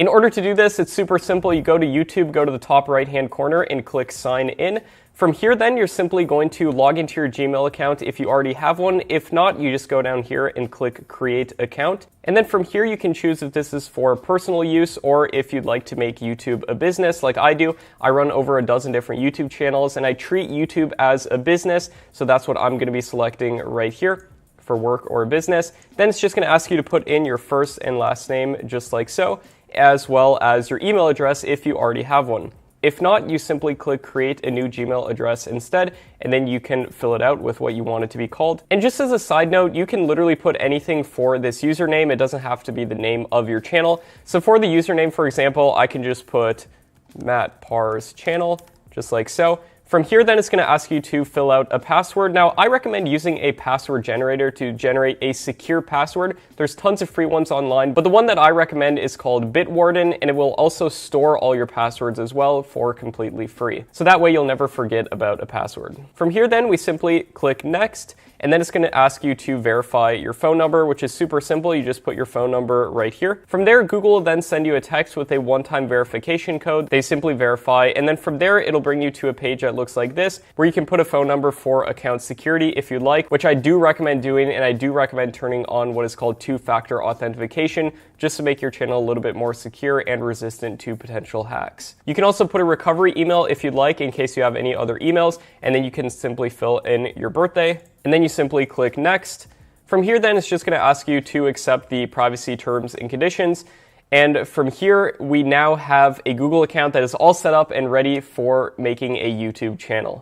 In order to do this, it's super simple. You go to YouTube, go to the top right-hand corner and click sign in. From here, then you're simply going to log into your Gmail account if you already have one. If not, you just go down here and click create account. And then from here, you can choose if this is for personal use or if you'd like to make YouTube a business like I do. I run over a dozen different YouTube channels and I treat YouTube as a business. So that's what I'm going to be selecting right here for work or business. Then it's just going to ask you to put in your first and last name just like so, as well as your email address if you already have one. If not, you simply click create a new Gmail address instead, and then you can fill it out with what you want it to be called. And just as a side note, you can literally put anything for this username. It doesn't have to be the name of your channel. So for the username, for example, I can just put Matt Parr's channel, just like so. From here, then it's going to ask you to fill out a password. Now, I recommend using a password generator to generate a secure password. There's tons of free ones online, but the one that I recommend is called Bitwarden, and it will also store all your passwords as well for completely free. So that way you'll never forget about a password. From here, then we simply click next, and then it's going to ask you to verify your phone number, which is super simple. You just put your phone number right here. From there, Google will then send you a text with a one-time verification code. They simply verify, and then from there, it'll bring you to a page that looks like this, where you can put a phone number for account security if you'd like, which I do recommend doing, and I do recommend turning on what is called two-factor authentication, just to make your channel a little bit more secure and resistant to potential hacks. You can also put a recovery email if you'd like, in case you have any other emails, and then you can simply fill in your birthday, and then you simply click next. From here, then it's just going to ask you to accept the privacy terms and conditions. And from here, we now have a Google account that is all set up and ready for making a YouTube channel.